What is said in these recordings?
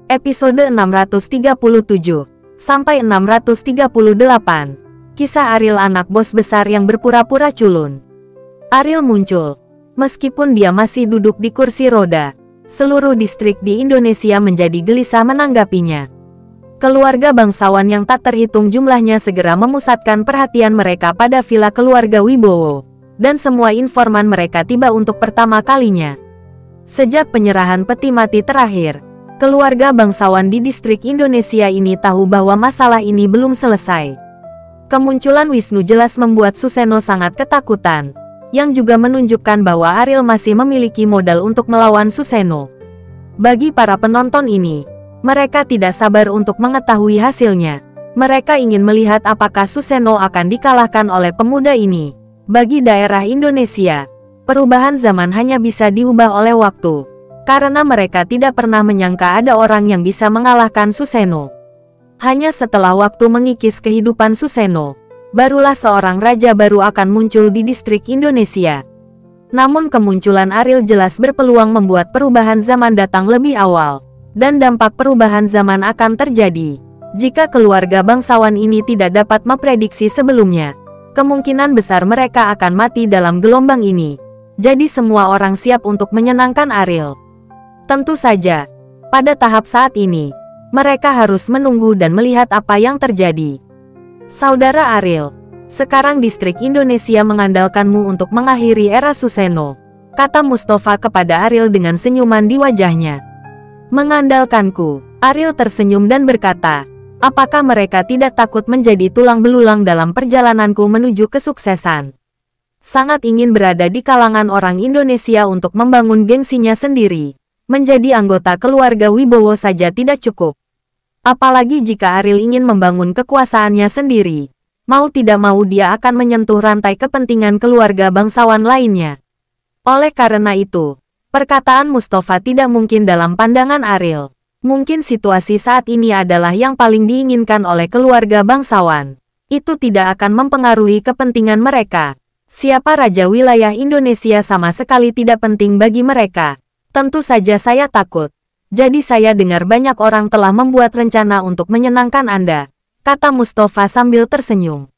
Episode 637 sampai 638. Kisah Ariel, anak bos besar yang berpura-pura culun. Ariel muncul. Meskipun dia masih duduk di kursi roda, seluruh distrik di Indonesia menjadi gelisah menanggapinya. Keluarga bangsawan yang tak terhitung jumlahnya segera memusatkan perhatian mereka pada villa keluarga Wibowo, dan semua informan mereka tiba untuk pertama kalinya. Sejak penyerahan peti mati terakhir, keluarga bangsawan di distrik Indonesia ini tahu bahwa masalah ini belum selesai. Kemunculan Wisnu jelas membuat Suseno sangat ketakutan, yang juga menunjukkan bahwa Ariel masih memiliki modal untuk melawan Suseno. Bagi para penonton ini, mereka tidak sabar untuk mengetahui hasilnya. Mereka ingin melihat apakah Suseno akan dikalahkan oleh pemuda ini. Bagi daerah Indonesia, perubahan zaman hanya bisa diubah oleh waktu, karena mereka tidak pernah menyangka ada orang yang bisa mengalahkan Suseno. Hanya setelah waktu mengikis kehidupan Suseno, barulah seorang raja baru akan muncul di distrik Indonesia. Namun kemunculan Ariel jelas berpeluang membuat perubahan zaman datang lebih awal, dan dampak perubahan zaman akan terjadi jika keluarga bangsawan ini tidak dapat memprediksi sebelumnya. Kemungkinan besar mereka akan mati dalam gelombang ini. Jadi semua orang siap untuk menyenangkan Ariel. Tentu saja, pada tahap saat ini, mereka harus menunggu dan melihat apa yang terjadi. Saudara Ariel, sekarang distrik Indonesia mengandalkanmu untuk mengakhiri era Suseno, kata Mustafa kepada Ariel dengan senyuman di wajahnya. Mengandalkanku, Ariel tersenyum dan berkata, apakah mereka tidak takut menjadi tulang belulang dalam perjalananku menuju kesuksesan? Sangat ingin berada di kalangan orang Indonesia untuk membangun gengsinya sendiri. Menjadi anggota keluarga Wibowo saja tidak cukup. Apalagi jika Ariel ingin membangun kekuasaannya sendiri. Mau tidak mau dia akan menyentuh rantai kepentingan keluarga bangsawan lainnya. Oleh karena itu, perkataan Mustafa tidak mungkin dalam pandangan Ariel. Mungkin situasi saat ini adalah yang paling diinginkan oleh keluarga bangsawan. Itu tidak akan mempengaruhi kepentingan mereka. Siapa raja wilayah Indonesia sama sekali tidak penting bagi mereka. Tentu saja saya takut. Jadi saya dengar banyak orang telah membuat rencana untuk menyenangkan Anda, kata Mustafa sambil tersenyum.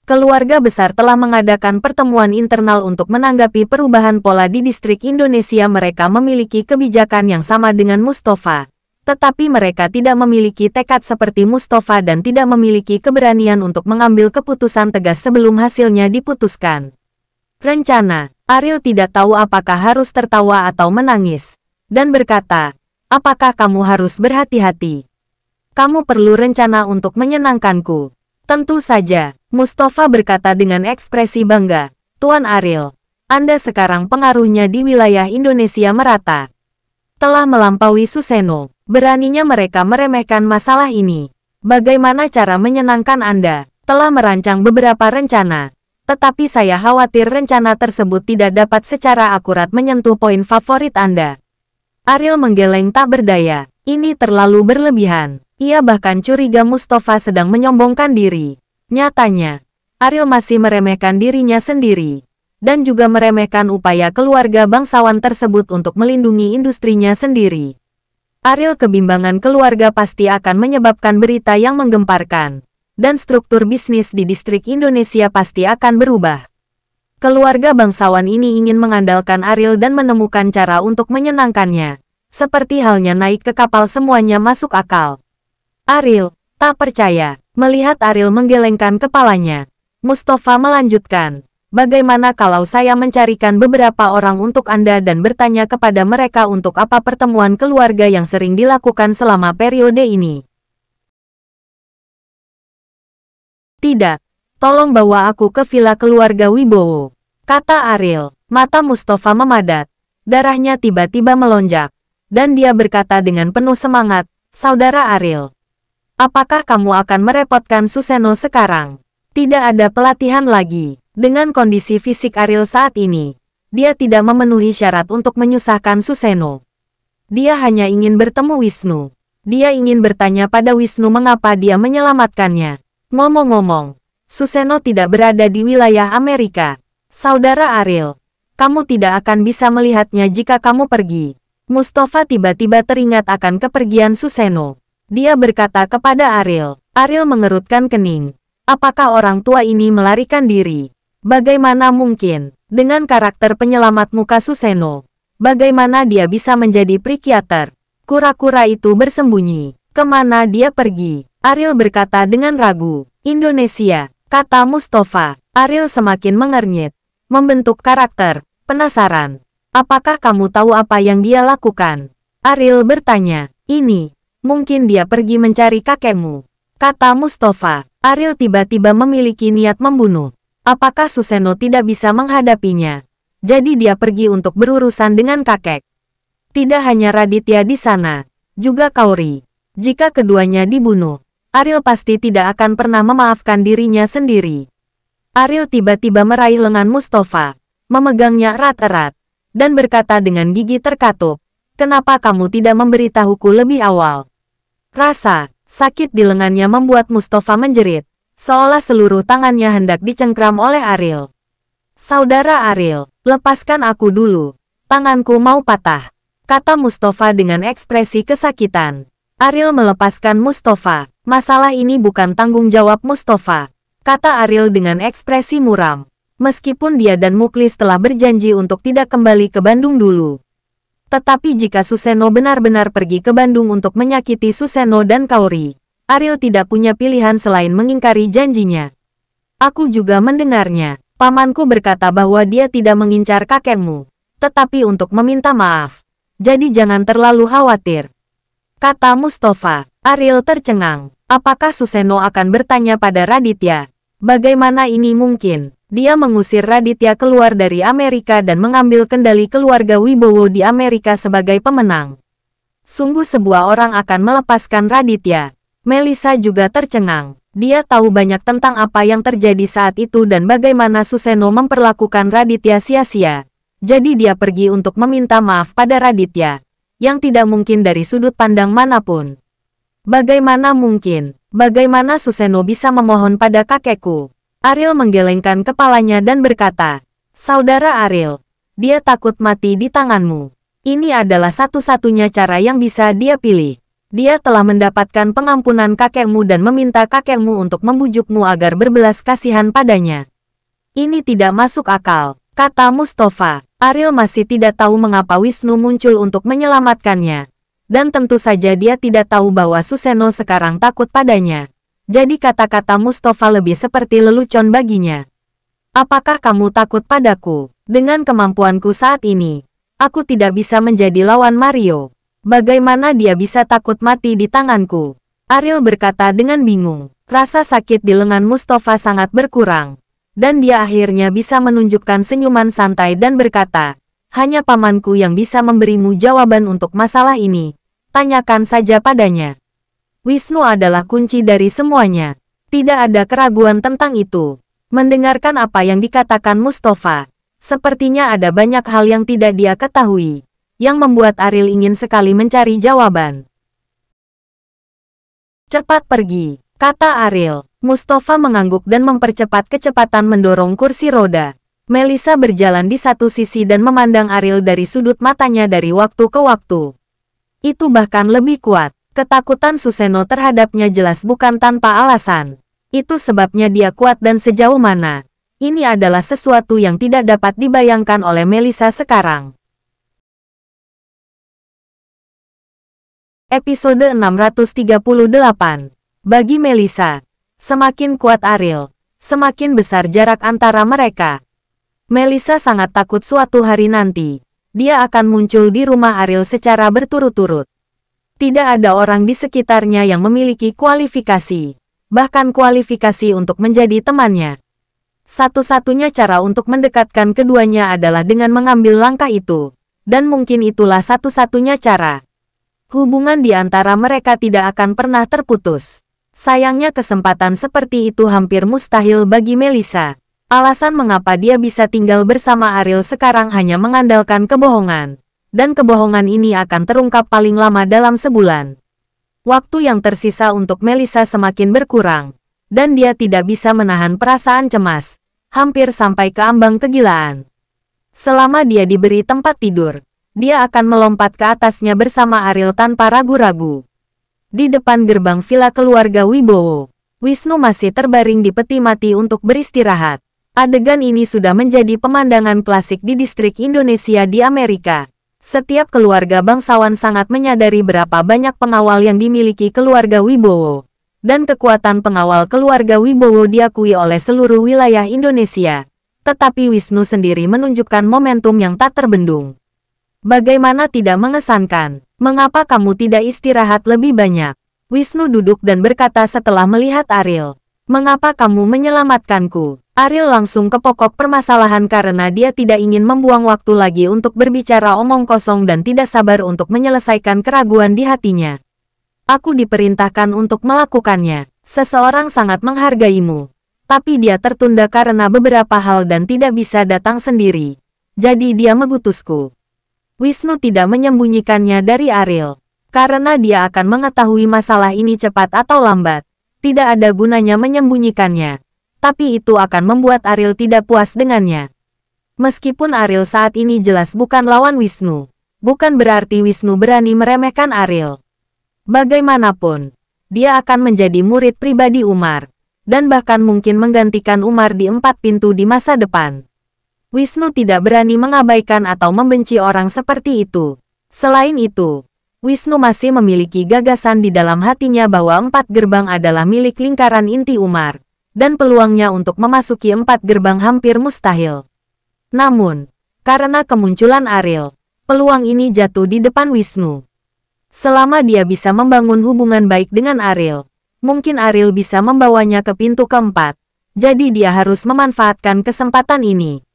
Keluarga besar telah mengadakan pertemuan internal untuk menanggapi perubahan pola di distrik Indonesia. Mereka memiliki kebijakan yang sama dengan Mustafa. Tetapi mereka tidak memiliki tekad seperti Mustafa dan tidak memiliki keberanian untuk mengambil keputusan tegas sebelum hasilnya diputuskan. Rencana, Ariel tidak tahu apakah harus tertawa atau menangis, dan berkata, apakah kamu harus berhati-hati? Kamu perlu rencana untuk menyenangkanku. Tentu saja, Mustafa berkata dengan ekspresi bangga. Tuan Ariel, Anda sekarang pengaruhnya di wilayah Indonesia merata. Telah melampaui Suseno. Beraninya mereka meremehkan masalah ini. Bagaimana cara menyenangkan Anda? Telah merancang beberapa rencana. Tetapi saya khawatir rencana tersebut tidak dapat secara akurat menyentuh poin favorit Anda. Ariel menggeleng tak berdaya. Ini terlalu berlebihan. Ia bahkan curiga Mustafa sedang menyombongkan diri. Nyatanya, Ariel masih meremehkan dirinya sendiri. Dan juga meremehkan upaya keluarga bangsawan tersebut untuk melindungi industrinya sendiri. Ariel kebimbangan keluarga pasti akan menyebabkan berita yang menggemparkan. Dan struktur bisnis di distrik Indonesia pasti akan berubah. Keluarga bangsawan ini ingin mengandalkan Ariel dan menemukan cara untuk menyenangkannya. Seperti halnya naik ke kapal semuanya masuk akal. Ariel, tak percaya. Melihat Ariel menggelengkan kepalanya, Mustafa melanjutkan. Bagaimana kalau saya mencarikan beberapa orang untuk Anda dan bertanya kepada mereka untuk apa pertemuan keluarga yang sering dilakukan selama periode ini? Tidak, tolong bawa aku ke villa keluarga Wibowo, kata Ariel. Mata Mustafa memadat, darahnya tiba-tiba melonjak, dan dia berkata dengan penuh semangat, Saudara Ariel, apakah kamu akan merepotkan Suseno sekarang? Tidak ada pelatihan lagi. Dengan kondisi fisik Ariel saat ini, dia tidak memenuhi syarat untuk menyusahkan Suseno. Dia hanya ingin bertemu Wisnu. Dia ingin bertanya pada Wisnu mengapa dia menyelamatkannya. Ngomong-ngomong, Suseno tidak berada di wilayah Amerika. Saudara Ariel, kamu tidak akan bisa melihatnya jika kamu pergi. Mustafa tiba-tiba teringat akan kepergian Suseno. Dia berkata kepada Ariel. Ariel mengerutkan kening. Apakah orang tua ini melarikan diri? Bagaimana mungkin? Dengan karakter penyelamat muka Suseno, bagaimana dia bisa menjadi psikiater? Kura-kura itu bersembunyi. Kemana dia pergi? Ariel berkata dengan ragu. Indonesia, kata Mustafa. Ariel semakin mengernyit. Membentuk karakter. Penasaran. Apakah kamu tahu apa yang dia lakukan? Ariel bertanya. Ini, mungkin dia pergi mencari kakekmu, kata Mustafa. Ariel tiba-tiba memiliki niat membunuh. Apakah Suseno tidak bisa menghadapinya? Jadi dia pergi untuk berurusan dengan kakek. Tidak hanya Raditya di sana, juga Kaori. Jika keduanya dibunuh, Ariel pasti tidak akan pernah memaafkan dirinya sendiri. Ariel tiba-tiba meraih lengan Mustafa, memegangnya erat-erat, dan berkata dengan gigi terkatup, kenapa kamu tidak memberitahuku lebih awal? Rasa sakit di lengannya membuat Mustafa menjerit, seolah seluruh tangannya hendak dicengkram oleh Ariel. Saudara Ariel, lepaskan aku dulu. Tanganku mau patah, kata Mustafa dengan ekspresi kesakitan. Ariel melepaskan Mustafa. Masalah ini bukan tanggung jawab Mustafa, kata Ariel dengan ekspresi muram. Meskipun dia dan Muklis telah berjanji untuk tidak kembali ke Bandung dulu. Tetapi jika Suseno benar-benar pergi ke Bandung untuk menyakiti Suseno dan Kaori, Ariel tidak punya pilihan selain mengingkari janjinya. Aku juga mendengarnya. Pamanku berkata bahwa dia tidak mengincar kakekmu, tetapi untuk meminta maaf. Jadi jangan terlalu khawatir, kata Mustafa. Ariel tercengang. Apakah Suseno akan bertanya pada Raditya? Bagaimana ini mungkin? Dia mengusir Raditya keluar dari Amerika dan mengambil kendali keluarga Wibowo di Amerika sebagai pemenang. Sungguh sebuah orang akan melepaskan Raditya. Melissa juga tercengang. Dia tahu banyak tentang apa yang terjadi saat itu dan bagaimana Suseno memperlakukan Raditya sia-sia. Jadi dia pergi untuk meminta maaf pada Raditya, yang tidak mungkin dari sudut pandang manapun. Bagaimana mungkin? Bagaimana Suseno bisa memohon pada kakekku? Ariel menggelengkan kepalanya dan berkata, Saudara Ariel, dia takut mati di tanganmu. Ini adalah satu-satunya cara yang bisa dia pilih. Dia telah mendapatkan pengampunan kakekmu dan meminta kakekmu untuk membujukmu agar berbelas kasihan padanya. Ini tidak masuk akal, kata Mustafa. Ariel masih tidak tahu mengapa Wisnu muncul untuk menyelamatkannya. Dan tentu saja dia tidak tahu bahwa Suseno sekarang takut padanya. Jadi kata-kata Mustafa lebih seperti lelucon baginya. Apakah kamu takut padaku? Dengan kemampuanku saat ini, aku tidak bisa menjadi lawan Mario. Bagaimana dia bisa takut mati di tanganku? Ariel berkata dengan bingung. Rasa sakit di lengan Mustafa sangat berkurang. Dan dia akhirnya bisa menunjukkan senyuman santai dan berkata, hanya pamanku yang bisa memberimu jawaban untuk masalah ini. Tanyakan saja padanya. Wisnu adalah kunci dari semuanya. Tidak ada keraguan tentang itu. Mendengarkan apa yang dikatakan Mustafa, sepertinya ada banyak hal yang tidak dia ketahui, yang membuat Ariel ingin sekali mencari jawaban. Cepat pergi, kata Ariel. Mustafa mengangguk dan mempercepat kecepatan mendorong kursi roda. Melissa berjalan di satu sisi dan memandang Ariel dari sudut matanya dari waktu ke waktu. Itu bahkan lebih kuat. Ketakutan Suseno terhadapnya jelas bukan tanpa alasan. Itu sebabnya dia kuat dan sejauh mana. Ini adalah sesuatu yang tidak dapat dibayangkan oleh Melissa sekarang. Episode 638. Bagi Melissa, semakin kuat Ariel, semakin besar jarak antara mereka. Melissa sangat takut suatu hari nanti, dia akan muncul di rumah Ariel secara berturut-turut. Tidak ada orang di sekitarnya yang memiliki kualifikasi, bahkan kualifikasi untuk menjadi temannya. Satu-satunya cara untuk mendekatkan keduanya adalah dengan mengambil langkah itu, dan mungkin itulah satu-satunya cara. Hubungan di antara mereka tidak akan pernah terputus. Sayangnya kesempatan seperti itu hampir mustahil bagi Melissa. Alasan mengapa dia bisa tinggal bersama Ariel sekarang hanya mengandalkan kebohongan. Dan kebohongan ini akan terungkap paling lama dalam sebulan. Waktu yang tersisa untuk Melissa semakin berkurang, dan dia tidak bisa menahan perasaan cemas, hampir sampai ke ambang kegilaan. Selama dia diberi tempat tidur, dia akan melompat ke atasnya bersama Ariel tanpa ragu-ragu. Di depan gerbang villa keluarga Wibowo, Wisnu masih terbaring di peti mati untuk beristirahat. Adegan ini sudah menjadi pemandangan klasik di distrik Indonesia di Amerika. Setiap keluarga bangsawan sangat menyadari berapa banyak pengawal yang dimiliki keluarga Wibowo. Dan kekuatan pengawal keluarga Wibowo diakui oleh seluruh wilayah Indonesia. Tetapi Wisnu sendiri menunjukkan momentum yang tak terbendung. Bagaimana tidak mengesankan? Mengapa kamu tidak istirahat lebih banyak? Wisnu duduk dan berkata setelah melihat Ariel. Mengapa kamu menyelamatkanku? Ariel langsung ke pokok permasalahan karena dia tidak ingin membuang waktu lagi untuk berbicara omong kosong dan tidak sabar untuk menyelesaikan keraguan di hatinya. Aku diperintahkan untuk melakukannya. Seseorang sangat menghargaimu. Tapi dia tertunda karena beberapa hal dan tidak bisa datang sendiri. Jadi dia mengutusku. Wisnu tidak menyembunyikannya dari Ariel. Karena dia akan mengetahui masalah ini cepat atau lambat. Tidak ada gunanya menyembunyikannya. Tapi itu akan membuat Ariel tidak puas dengannya. Meskipun Ariel saat ini jelas bukan lawan Wisnu. Bukan berarti Wisnu berani meremehkan Ariel. Bagaimanapun, dia akan menjadi murid pribadi Umar. Dan bahkan mungkin menggantikan Umar di 4 pintu di masa depan. Wisnu tidak berani mengabaikan atau membenci orang seperti itu. Selain itu, Wisnu masih memiliki gagasan di dalam hatinya bahwa 4 gerbang adalah milik lingkaran inti Umar, dan peluangnya untuk memasuki 4 gerbang hampir mustahil. Namun, karena kemunculan Ariel, peluang ini jatuh di depan Wisnu. Selama dia bisa membangun hubungan baik dengan Ariel, mungkin Ariel bisa membawanya ke pintu keempat, jadi dia harus memanfaatkan kesempatan ini.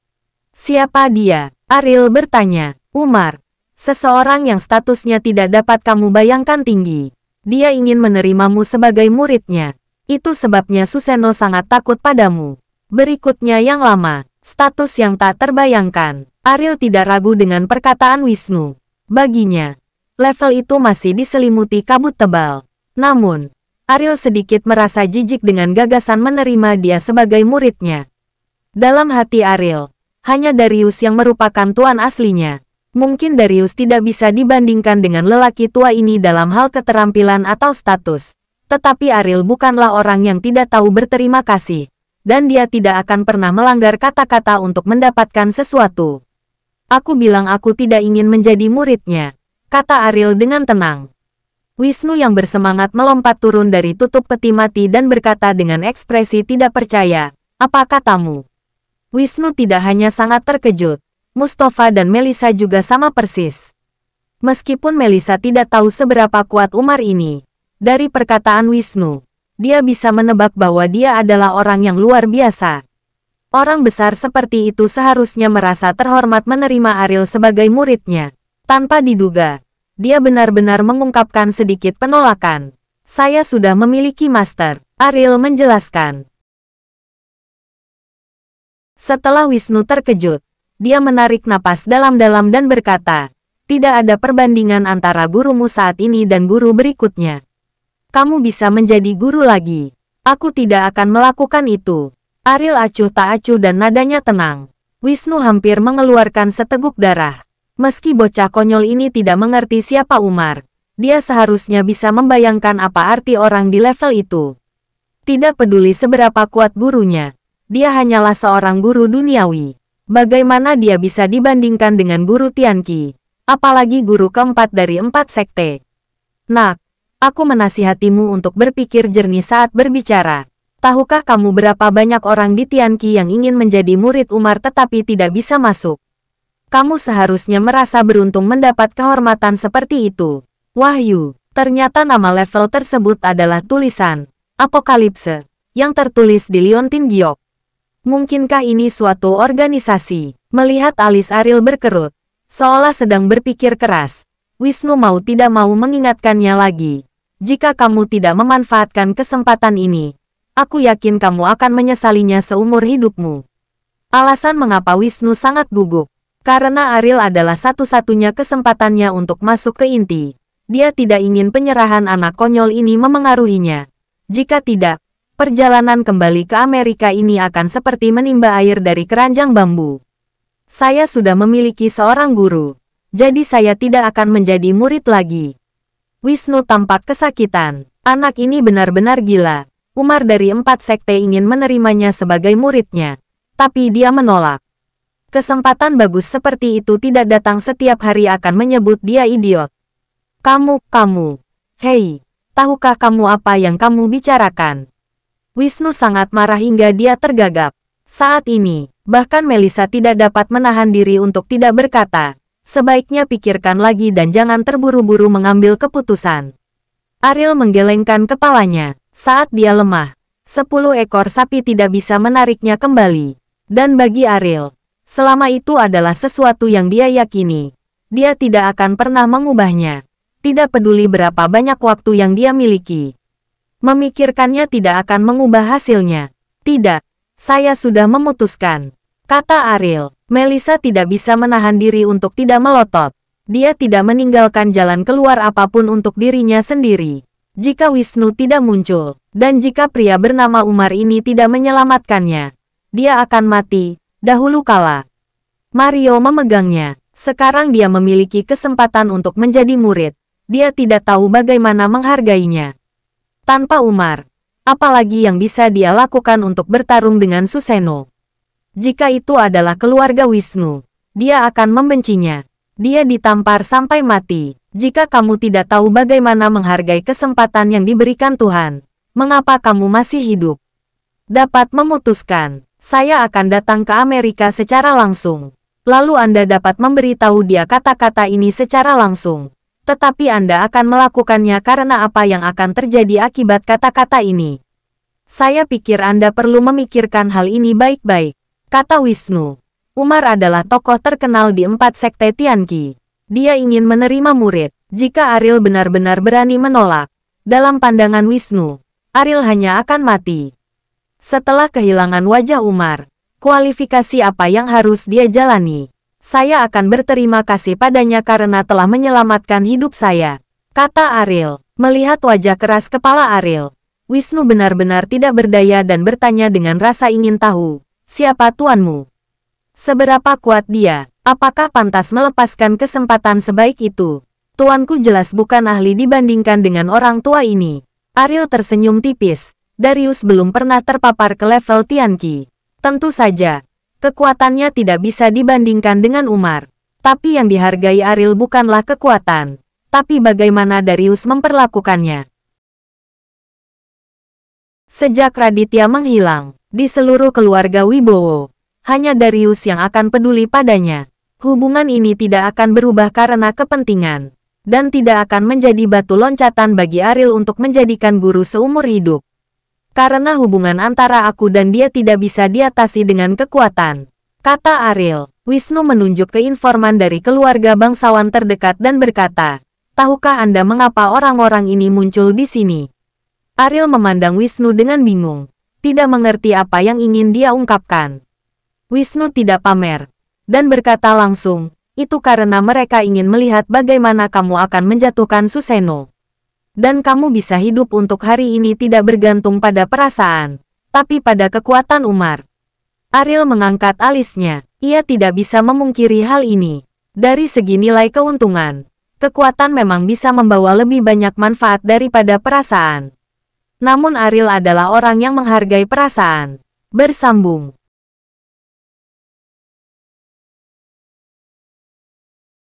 Siapa dia? Ariel bertanya. Umar. Seseorang yang statusnya tidak dapat kamu bayangkan tinggi. Dia ingin menerimamu sebagai muridnya. Itu sebabnya Suseno sangat takut padamu. Berikutnya yang lama. Status yang tak terbayangkan. Ariel tidak ragu dengan perkataan Wisnu. Baginya, level itu masih diselimuti kabut tebal. Namun, Ariel sedikit merasa jijik dengan gagasan menerima dia sebagai muridnya. Dalam hati Ariel, hanya Darius yang merupakan tuan aslinya. Mungkin Darius tidak bisa dibandingkan dengan lelaki tua ini dalam hal keterampilan atau status. Tetapi Ariel bukanlah orang yang tidak tahu berterima kasih. Dan dia tidak akan pernah melanggar kata-kata untuk mendapatkan sesuatu. Aku bilang aku tidak ingin menjadi muridnya, kata Ariel dengan tenang. Wisnu yang bersemangat melompat turun dari tutup peti mati dan berkata dengan ekspresi tidak percaya, apa katamu? Wisnu tidak hanya sangat terkejut, Mustafa dan Melisa juga sama persis. Meskipun Melisa tidak tahu seberapa kuat Umar ini, dari perkataan Wisnu, dia bisa menebak bahwa dia adalah orang yang luar biasa. Orang besar seperti itu seharusnya merasa terhormat menerima Ariel sebagai muridnya. Tanpa diduga, dia benar-benar mengungkapkan sedikit penolakan. Saya sudah memiliki master, Ariel menjelaskan. Setelah Wisnu terkejut, dia menarik napas dalam-dalam dan berkata, tidak ada perbandingan antara gurumu saat ini dan guru berikutnya. Kamu bisa menjadi guru lagi. Aku tidak akan melakukan itu. Ariel acuh tak acuh dan nadanya tenang. Wisnu hampir mengeluarkan seteguk darah. Meski bocah konyol ini tidak mengerti siapa Umar, dia seharusnya bisa membayangkan apa arti orang di level itu. Tidak peduli seberapa kuat gurunya. Dia hanyalah seorang guru duniawi. Bagaimana dia bisa dibandingkan dengan guru Tianqi? Apalagi guru keempat dari 4 sekte. Nak, aku menasihatimu untuk berpikir jernih saat berbicara. Tahukah kamu berapa banyak orang di Tianqi yang ingin menjadi murid Umar tetapi tidak bisa masuk? Kamu seharusnya merasa beruntung mendapat kehormatan seperti itu. Wahyu, ternyata nama level tersebut adalah tulisan Apokalipse yang tertulis di Liontin Giok. Mungkinkah ini suatu organisasi? Melihat alis Ariel berkerut, seolah sedang berpikir keras, Wisnu mau tidak mau mengingatkannya lagi. Jika kamu tidak memanfaatkan kesempatan ini, aku yakin kamu akan menyesalinya seumur hidupmu. Alasan mengapa Wisnu sangat gugup, karena Ariel adalah satu-satunya kesempatannya untuk masuk ke inti. Dia tidak ingin penyerahan anak konyol ini memengaruhinya. Jika tidak, perjalanan kembali ke Amerika ini akan seperti menimba air dari keranjang bambu. Saya sudah memiliki seorang guru. Jadi saya tidak akan menjadi murid lagi. Wisnu tampak kesakitan. Anak ini benar-benar gila. Umar dari 4 sekte ingin menerimanya sebagai muridnya. Tapi dia menolak. Kesempatan bagus seperti itu tidak datang setiap hari akan menyebut dia idiot. Kamu. Hei, tahukah kamu apa yang kamu bicarakan? Wisnu sangat marah hingga dia tergagap. Saat ini, bahkan Melissa tidak dapat menahan diri untuk tidak berkata. Sebaiknya pikirkan lagi dan jangan terburu-buru mengambil keputusan. Ariel menggelengkan kepalanya. Saat dia lemah, 10 ekor sapi tidak bisa menariknya kembali. Dan bagi Ariel, selama itu adalah sesuatu yang dia yakini. Dia tidak akan pernah mengubahnya. Tidak peduli berapa banyak waktu yang dia miliki. Memikirkannya tidak akan mengubah hasilnya. Tidak, saya sudah memutuskan, kata Ariel. Melissa tidak bisa menahan diri untuk tidak melotot. Dia tidak meninggalkan jalan keluar apapun untuk dirinya sendiri. Jika Wisnu tidak muncul, dan jika pria bernama Umar ini tidak menyelamatkannya, dia akan mati, dahulu kala. Mario memegangnya. Sekarang dia memiliki kesempatan untuk menjadi murid. Dia tidak tahu bagaimana menghargainya. Tanpa Umar, apalagi yang bisa dia lakukan untuk bertarung dengan Susanoo? Jika itu adalah keluarga Wisnu, dia akan membencinya. Dia ditampar sampai mati. Jika kamu tidak tahu bagaimana menghargai kesempatan yang diberikan Tuhan, mengapa kamu masih hidup? Dapat memutuskan, saya akan datang ke Amerika secara langsung. Lalu Anda dapat memberitahu dia kata-kata ini secara langsung. Tetapi Anda akan melakukannya karena apa yang akan terjadi akibat kata-kata ini. Saya pikir Anda perlu memikirkan hal ini baik-baik. Kata Wisnu, Umar adalah tokoh terkenal di 4 sekte Tianqi. Dia ingin menerima murid. Jika Ariel benar-benar berani menolak, dalam pandangan Wisnu, Ariel hanya akan mati. Setelah kehilangan wajah Umar, kualifikasi apa yang harus dia jalani? Saya akan berterima kasih padanya karena telah menyelamatkan hidup saya, kata Ariel. Melihat wajah keras kepala Ariel, Wisnu benar-benar tidak berdaya dan bertanya dengan rasa ingin tahu. Siapa tuanmu? Seberapa kuat dia? Apakah pantas melepaskan kesempatan sebaik itu? Tuanku jelas bukan ahli dibandingkan dengan orang tua ini. Ariel tersenyum tipis. Darius belum pernah terpapar ke level Tianqi. Tentu saja, kekuatannya tidak bisa dibandingkan dengan Umar. Tapi yang dihargai Ariel bukanlah kekuatan, tapi bagaimana Darius memperlakukannya. Sejak Raditya menghilang, di seluruh keluarga Wibowo, hanya Darius yang akan peduli padanya. Hubungan ini tidak akan berubah karena kepentingan, dan tidak akan menjadi batu loncatan bagi Ariel untuk menjadikan guru seumur hidup. Karena hubungan antara aku dan dia tidak bisa diatasi dengan kekuatan, kata Ariel. Wisnu menunjuk ke informan dari keluarga bangsawan terdekat dan berkata, tahukah Anda mengapa orang-orang ini muncul di sini? Ariel memandang Wisnu dengan bingung. Tidak mengerti apa yang ingin dia ungkapkan. Wisnu tidak pamer, dan berkata langsung, itu karena mereka ingin melihat bagaimana kamu akan menjatuhkan Susanoo. Dan kamu bisa hidup untuk hari ini tidak bergantung pada perasaan, tapi pada kekuatan Umar. Ariel mengangkat alisnya, ia tidak bisa memungkiri hal ini. Dari segi nilai keuntungan, kekuatan memang bisa membawa lebih banyak manfaat daripada perasaan. Namun Ariel adalah orang yang menghargai perasaan. Bersambung.